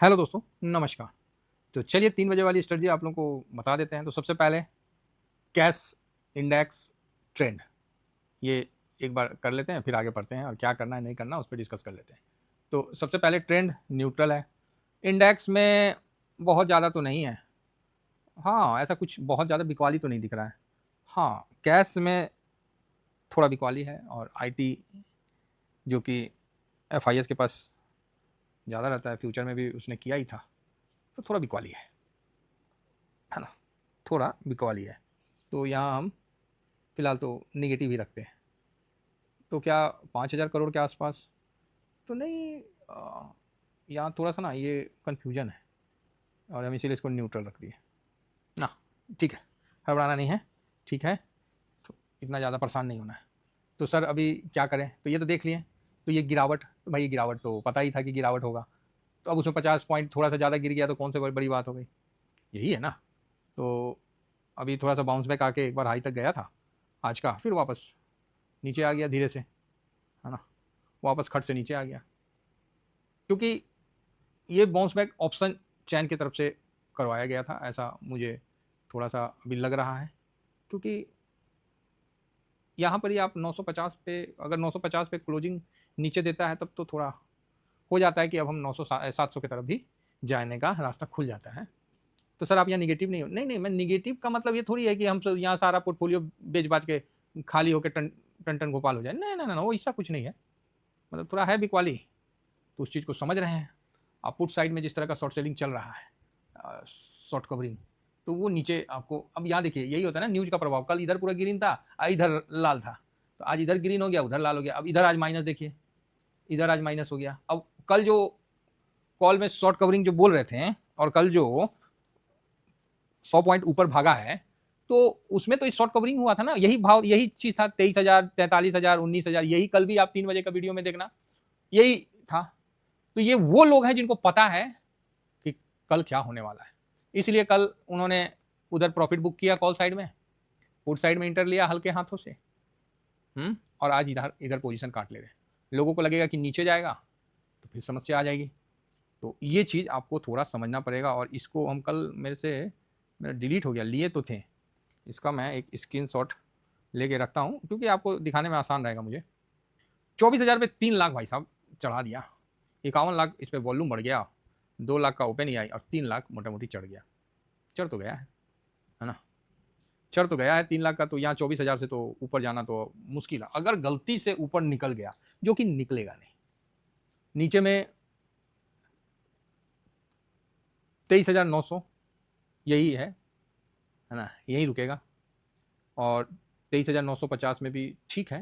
Hello दोस्तों, नमस्कार। तो चलिए 3 बजे वाली स्ट्रेटजी आप लोगों को बता देते हैं। तो सबसे पहले कैश इंडेक्स ट्रेंड, ये एक बार कर लेते हैं, फिर आगे बढ़ते हैं और क्या करना है नहीं करना उस पर डिस्कस कर लेते हैं। तो सबसे पहले ट्रेंड न्यूट्रल है। इंडेक्स में बहुत ज़्यादा तो नहीं है। हाँ, ऐसा कुछ बहुत ज़्यादा बिकवाली तो नहीं दिख रहा है। हाँ, कैश में थोड़ा बिकवाली है और आईटी जो कि एफआईएस के पास ज़्यादा रहता है, फ्यूचर में भी उसने किया ही था, तो थोड़ा बिकवाली है ना? थोड़ा बिकवाली है। तो यहाँ हम फिलहाल तो निगेटिव ही रखते हैं। तो क्या 5,000 करोड़ के आसपास तो नहीं, यहाँ थोड़ा सा ना ये कन्फ्यूजन है और हम इसीलिए इसको न्यूट्रल रख दिए ना। ठीक है, हड़बड़ाना नहीं है, ठीक है। तो इतना ज़्यादा परेशान नहीं होना है। तो सर अभी क्या करें? तो ये तो देख लिए। तो ये गिरावट, तो भाई ये गिरावट तो पता ही था कि गिरावट होगा। तो अब उसमें 50 पॉइंट थोड़ा सा ज़्यादा गिर गया तो कौन सी बड़ी बात हो गई? यही है ना। तो अभी थोड़ा सा बाउंस बैक आके एक बार हाई तक गया था आज का, फिर वापस नीचे आ गया धीरे से, है ना? वापस खट से नीचे आ गया, क्योंकि ये बाउंस बैक ऑप्शन चैन की तरफ से करवाया गया था, ऐसा मुझे थोड़ा सा अभी लग रहा है। क्योंकि यहाँ पर ही आप 950 पे, अगर 950 पे क्लोजिंग नीचे देता है तब तो थोड़ा हो जाता है कि अब हम 900 700 की तरफ भी जाने का रास्ता खुल जाता है। तो सर आप यहाँ निगेटिव नहीं हो? नहीं नहीं, मैं निगेटिव का मतलब ये थोड़ी है कि हम सब यहाँ सारा पोर्टफोलियो बेच बाच के खाली होकर टन टन टन गोपाल हो जाए। नहीं नहीं नहीं, वो ऐसा कुछ नहीं है। मतलब थोड़ा है बिकवाली, तो उस चीज़ को समझ रहे हैं। पुट साइड में जिस तरह का शॉर्ट सेलिंग चल रहा है, शॉर्ट कवरिंग, तो वो नीचे आपको अब यहाँ देखिए, यही होता है ना न्यूज का प्रभाव। कल इधर पूरा ग्रीन था, इधर लाल था, तो आज इधर ग्रीन हो गया, उधर लाल हो गया। अब इधर आज माइनस देखिए, इधर आज माइनस हो गया। अब कल जो कॉल में शॉर्ट कवरिंग जो बोल रहे थे और कल जो 100 पॉइंट ऊपर भागा है, तो उसमें तो शॉर्ट कवरिंग हुआ था ना, यही भाव, यही चीज था। 23,000, 43,000, 19,000, यही कल भी आप 3 बजे का वीडियो में देखना, यही था। तो ये वो लोग हैं जिनको पता है कि कल क्या होने वाला है, इसलिए कल उन्होंने उधर प्रॉफिट बुक किया कॉल साइड में, पुट साइड में इंटर लिया हल्के हाथों से। और आज इधर इधर पोजीशन काट ले रहे हैं। लोगों को लगेगा कि नीचे जाएगा तो फिर समस्या आ जाएगी। तो ये चीज़ आपको थोड़ा समझना पड़ेगा, और इसको हम कल मेरा डिलीट हो गया, लिए तो थे। इसका मैं एक स्क्रीनशॉट लेके रखता हूँ क्योंकि आपको दिखाने में आसान रहेगा मुझे। 24,000 पे 3 लाख भाई साहब चढ़ा दिया। 51 लाख इस पर वॉल्यूम बढ़ गया, 2 लाख का ओपन ही आई और 3 लाख मोटा मोटी चढ़ गया। चढ़ तो गया है ना? चढ़ तो गया है 3 लाख का। तो यहाँ 24,000 से तो ऊपर जाना तो मुश्किल है, अगर गलती से ऊपर निकल गया, जो कि निकलेगा नहीं। नीचे में 23,900 यही है ना, यही रुकेगा। और 23,950 में भी ठीक है।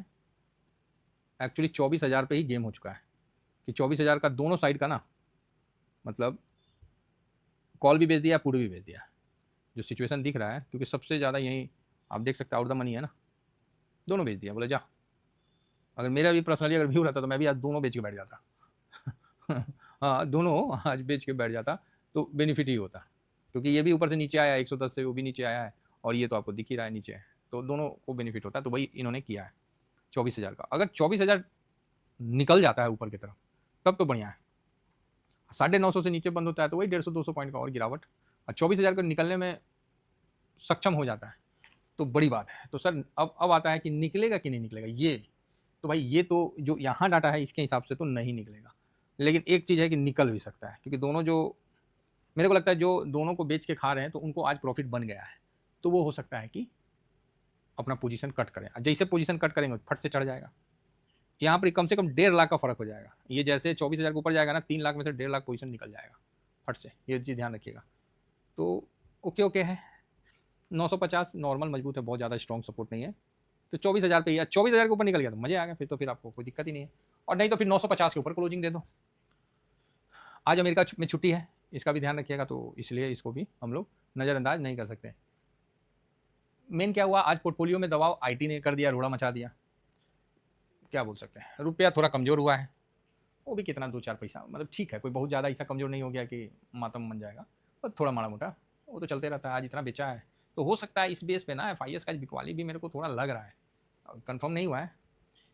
एक्चुअली 24,000 पे ही गेम हो चुका है कि 24,000 का दोनों साइड का ना, मतलब कॉल भी बेच दिया, पुट भी बेच दिया, जो सिचुएशन दिख रहा है। क्योंकि सबसे ज़्यादा यही आप देख सकते हैं, आउट द मनी है ना, दोनों बेच दिया। बोले जा, अगर मेरा भी पर्सनली अगर व्यू रहता तो मैं भी आज दोनों बेच के बैठ जाता। हाँ, दोनों आज बेच के बैठ जाता तो बेनिफिट ही होता। क्योंकि ये भी ऊपर से नीचे आया 110 से, वो भी नीचे आया है, और ये तो आपको दिख ही रहा है नीचे है, तो दोनों को बेनिफिट होता है। तो वही इन्होंने किया है 24,000 का। अगर 24,000 निकल जाता है ऊपर की तरफ तब तो बढ़िया है। 950 से नीचे बंद होता है तो वही 150-200 पॉइंट का और गिरावट, और 24,000 का निकलने में सक्षम हो जाता है तो बड़ी बात है। तो सर अब आता है कि निकलेगा कि नहीं निकलेगा ये। तो भाई ये तो जो यहाँ डाटा है इसके हिसाब से तो नहीं निकलेगा, लेकिन एक चीज़ है कि निकल भी सकता है। क्योंकि दोनों जो, मेरे को लगता है जो दोनों को बेच के खा रहे हैं तो उनको आज प्रॉफिट बन गया है, तो वो हो सकता है कि अपना पोजीशन कट करें। जैसे पोजीशन कट करेंगे फट से चढ़ जाएगा। यहाँ पर कम से कम 1.5 लाख का फर्क हो जाएगा। ये जैसे 24,000 के ऊपर जाएगा ना, 3 लाख में से 1.5 लाख पोजीशन निकल जाएगा फट से, ये चीज़ ध्यान रखिएगा। तो ओके ओके है। 950 नॉर्मल मजबूत है, बहुत ज़्यादा स्ट्रॉन्ग सपोर्ट नहीं है। तो 24,000 पे या 24,000 के ऊपर निकल गया तो मजे आ गए, फिर तो फिर आपको कोई दिक्कत ही नहीं है। और नहीं तो फिर 950 के ऊपर क्लोजिंग दे दो। आज अमेरिका में छुट्टी है, इसका भी ध्यान रखिएगा, तो इसलिए इसको भी हम लोग नज़रअंदाज नहीं कर सकते। मेन क्या हुआ आज पोर्टफोलियो में दबाव आईटी ने कर दिया, रोड़ा मचा दिया। क्या बोल सकते हैं, रुपया थोड़ा कमज़ोर हुआ है, वो भी कितना 2-4 पैसा, मतलब ठीक है, कोई बहुत ज़्यादा ऐसा कमज़ोर नहीं हो गया कि मातम बन जाएगा, पर थोड़ा माड़ा मोटा वो तो चलते रहता है। आज इतना बेचा है तो हो सकता है इस बेस पे ना एफआईएस का बिकवाली भी मेरे को थोड़ा लग रहा है, कंफर्म नहीं हुआ है।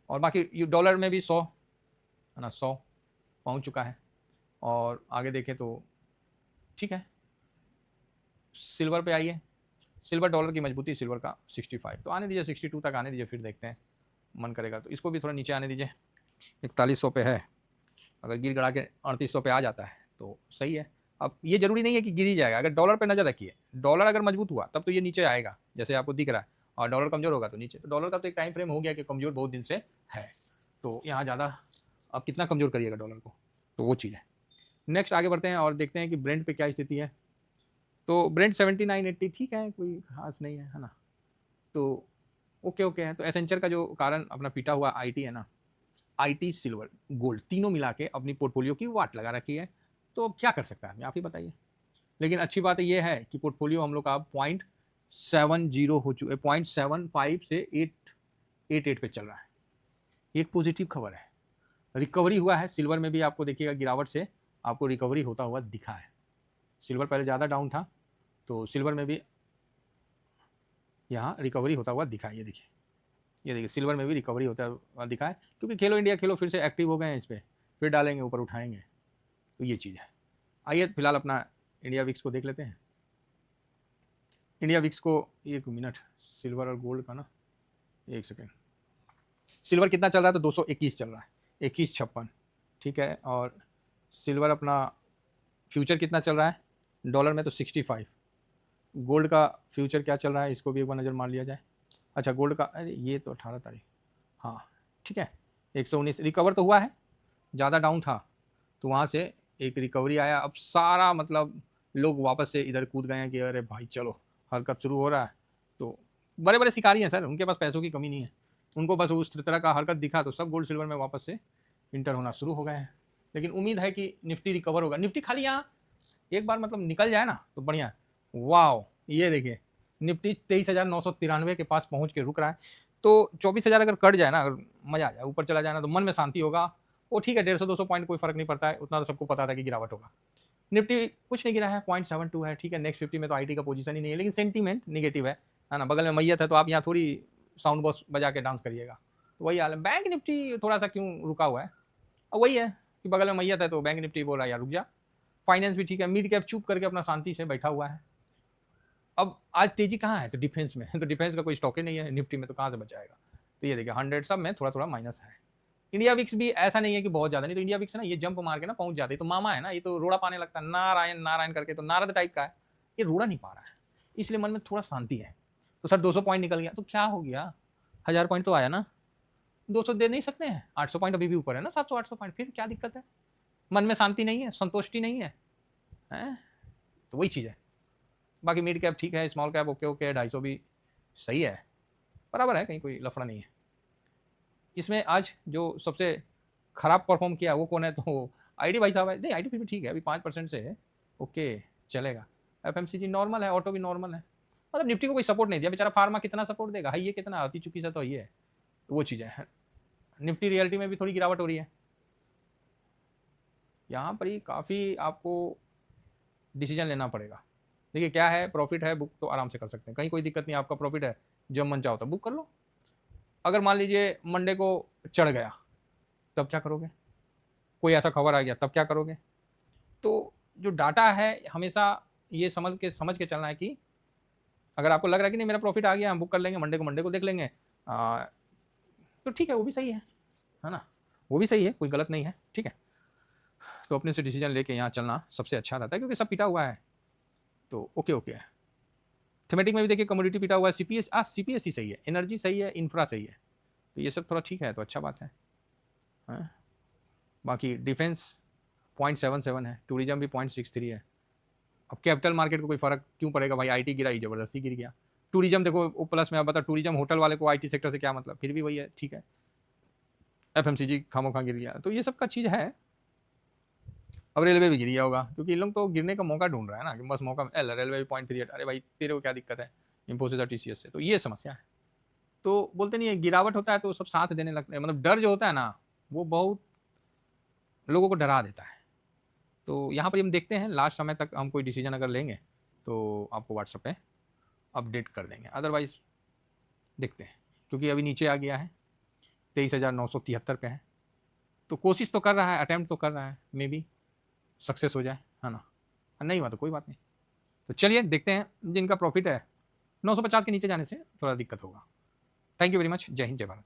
और बाकी डॉलर में भी 100 है ना, 100 पहुंच चुका है। और आगे देखें तो ठीक है। सिल्वर पे आइए, सिल्वर डॉलर की मजबूती सिल्वर का 65, तो आने दीजिए 62 तक आने दीजिए, फिर देखते हैं मन करेगा तो इसको भी थोड़ा नीचे आने दीजिए। 4100 पे है, अगर गिर गड़ा के 3800 पे आ जाता है तो सही है। अब ये जरूरी नहीं है कि गिर ही जाएगा, अगर डॉलर पे नजर रखिए, डॉलर अगर मजबूत हुआ तब तो ये नीचे आएगा जैसे आपको दिख रहा है, और डॉलर कमजोर होगा तो नीचे। तो डॉलर का तो एक टाइम फ्रेम हो गया कि कमजोर बहुत दिन से है, तो यहाँ ज़्यादा अब कितना कमजोर करिएगा डॉलर को, तो वो चीज़ है। नेक्स्ट आगे बढ़ते हैं और देखते हैं कि ब्रेंट पे क्या स्थिति है। तो ब्रेंट 7980 ठीक है, कोई खास नहीं है ना, तो ओके ओके है। तो एसेंचर का जो कारण अपना पीटा हुआ आईटी है ना, आईटी सिल्वर गोल्ड तीनों मिला के अपनी पोर्टफोलियो की वाट लगा रखी है, तो अब क्या कर सकता है आप ही बताइए। लेकिन अच्छी बात यह है कि पोर्टफोलियो हम लोग का 0.70 हो चुका है, 0.75 से 888 पे चल रहा है, एक पॉजिटिव खबर है। रिकवरी हुआ है सिल्वर में भी, आपको देखिएगा गिरावट से आपको रिकवरी होता हुआ दिखा है। सिल्वर पहले ज़्यादा डाउन था, तो सिल्वर में भी यहाँ रिकवरी होता हुआ दिखा है। ये देखिए सिल्वर में भी रिकवरी होता हुआ दिखा है, क्योंकि खेलो इंडिया खेलो फिर से एक्टिव हो गए हैं इस पर, फिर डालेंगे ऊपर उठाएंगे, तो ये चीज़ है। आइए फिलहाल अपना इंडिया विक्स को देख लेते हैं। इंडिया विक्स को एक मिनट, सिल्वर और गोल्ड का ना, एक सेकेंड। सिल्वर कितना चल रहा है, तो 221 चल रहा है, 2156, ठीक है। और सिल्वर अपना फ्यूचर कितना चल रहा है डॉलर में, तो 65। गोल्ड का फ्यूचर क्या चल रहा है, इसको भी एक बार नज़र मार लिया जाए। अच्छा गोल्ड का, अरे ये तो 18 तारीख, हाँ ठीक है, 119 रिकवर तो हुआ है, ज़्यादा डाउन था तो वहाँ से एक रिकवरी आया। अब सारा मतलब लोग वापस से इधर कूद गए हैं कि अरे भाई चलो हरकत शुरू हो रहा है। तो बड़े बड़े शिकारी हैं सर, उनके पास पैसों की कमी नहीं है, उनको बस उस तरह का हरकत दिखा तो सब गोल्ड सिल्वर में वापस से इंटर होना शुरू हो गए हैं। लेकिन उम्मीद है कि निफ्टी रिकवर होगा। निफ्टी खाली यहाँ एक बार मतलब निकल जाए ना तो बढ़िया है। वाह, ये देखिए निफ्टी 23,993 के पास पहुंच के रुक रहा है, तो 24,000 अगर कट जाए ना, अगर मजा आ जाए ऊपर चला जाए ना, तो मन में शांति होगा। वो ठीक है, 150-200 पॉइंट कोई फर्क नहीं पड़ता है, उतना तो सबको पता था कि गिरावट होगा। निफ्टी कुछ नहीं गिरा है, 0.72 है, ठीक है। नेक्स्ट 50 में तो आईटी का पोजीशन ही नहीं है, लेकिन सेंटीमेंट निगेटिव है ना। बगल में मैयत है तो आप यहाँ थोड़ी साउंड बॉक्स बजा के डांस करिएगा, तो वही हाल है। बैंक निफ्टी थोड़ा सा क्यों रुका हुआ है, और वही है कि बगल में मैयत है तो बैंक निफ्टी बोल रहा है यार रुक जा। फाइनेंस भी ठीक है, मिड कैप चुप करके अपना शांति से बैठा हुआ है। अब आज तेजी कहाँ है, तो डिफेंस में तो डिफेंस का कोई स्टॉक ही नहीं है निफ्टी में, तो कहाँ से बचाएगा। तो ये देखिए 100 सब में थोड़ा थोड़ा माइनस है। इंडिया विक्स भी ऐसा नहीं है कि बहुत ज्यादा, नहीं तो इंडिया विक्स ना ये जंप मार के ना पहुंच जाते, तो मामा है ना, ये तो रोड़ा पाने लगता है नारायण नारायण करके, तो नारद टाइप का है, ये रोड़ा नहीं पा रहा है, इसलिए मन में थोड़ा शांति है। तो सर 200 पॉइंट निकल गया तो क्या हो गया, 1000 पॉइंट तो आया ना, 200 दे नहीं सकते हैं, 800 पॉइंट अभी भी ऊपर है ना, 700-800 पॉइंट, फिर क्या दिक्कत है। मन में शांति नहीं है, संतुष्टि नहीं है, तो वही चीज़ है। बाकी मिड कैप ठीक है, स्मॉल कैप ओके ओके, 250 भी सही है, बराबर है, कहीं कोई लफड़ा नहीं है। इसमें आज जो सबसे खराब परफॉर्म किया वो कौन है, तो आईटी भाई साहब है। नहीं आईटी फिर भी ठीक है, अभी 5% से है, ओके चलेगा। एफएमसीजी नॉर्मल है, ऑटो भी नॉर्मल है, मतलब निफ्टी को कोई सपोर्ट नहीं दिया बेचारा। फार्मा कितना सपोर्ट देगा, हाई ये कितना आती चुकी सा, तो ये है, तो वो चीज़ है। निफ्टी रियलिटी में भी थोड़ी गिरावट हो रही है, यहाँ पर ही काफ़ी आपको डिसीजन लेना पड़ेगा। देखिए क्या है, प्रॉफिट है, बुक तो आराम से कर सकते हैं, कहीं कोई दिक्कत नहीं, आपका प्रॉफिट है, जब मन चाहो तब बुक कर लो। अगर मान लीजिए मंडे को चढ़ गया तब क्या करोगे, कोई ऐसा खबर आ गया तब क्या करोगे। तो जो डाटा है हमेशा ये समझ के चलना है कि अगर आपको लग रहा है कि नहीं मेरा प्रॉफिट आ गया, हम बुक कर लेंगे, मंडे को देख लेंगे, तो ठीक है, वो भी सही है ना, वो भी सही है, कोई गलत नहीं है, ठीक है। तो अपने से डिसीजन लेके यहाँ चलना सबसे अच्छा रहता है, क्योंकि सब पिटा हुआ है, तो ओके ओके है। थीमेटिक में भी देखिए कमोडिटी पिटा हुआ है, सीपीएससी सही है, एनर्जी सही है, इंफ्रा सही है, तो ये सब थोड़ा ठीक है, तो अच्छा बात है। बाकी डिफेंस 0.77 है, टूरिज्म भी 0.63 है। अब कैपिटल मार्केट को कोई फर्क क्यों पड़ेगा भाई, आईटी गिरा ही ज़बरदस्ती गिर गया। टूरिज्म देखो वो प्लस में, आप बता टूरिज्म होटल वाले को आईटी सेक्टर से क्या मतलब, फिर भी वही है, ठीक है। एफएमसीजी खामोखा गिर गया, तो ये सब का चीज़ है। अब रेलवे भी गिर गया होगा, क्योंकि इन लोग तो गिरने का मौका ढूंढ रहा है ना, कि बस मौका। रेलवे भी 0.38, अरे भाई तेरे को क्या दिक्कत है इंफोसिस और टीसीएस से, तो ये समस्या है। तो बोलते नहीं है गिरावट होता है तो सब साथ देने लगते हैं, मतलब डर जो होता है ना वो बहुत लोगों को डरा देता है। तो यहाँ पर हम देखते हैं लास्ट समय तक हम कोई डिसीजन अगर लेंगे तो आपको व्हाट्सएप पे अपडेट कर देंगे, अदरवाइज देखते हैं, क्योंकि अभी नीचे आ गया है 23,973 पे है, तो कोशिश तो कर रहा है, अटैम्प्ट तो कर रहा है, मे बी सक्सेस हो जाए, है ना। नहीं हुआ तो कोई बात नहीं। तो चलिए देखते हैं जिनका प्रॉफिट है 950 के नीचे जाने से थोड़ा दिक्कत होगा। Thank you very much. जय हिंद, जय भारत।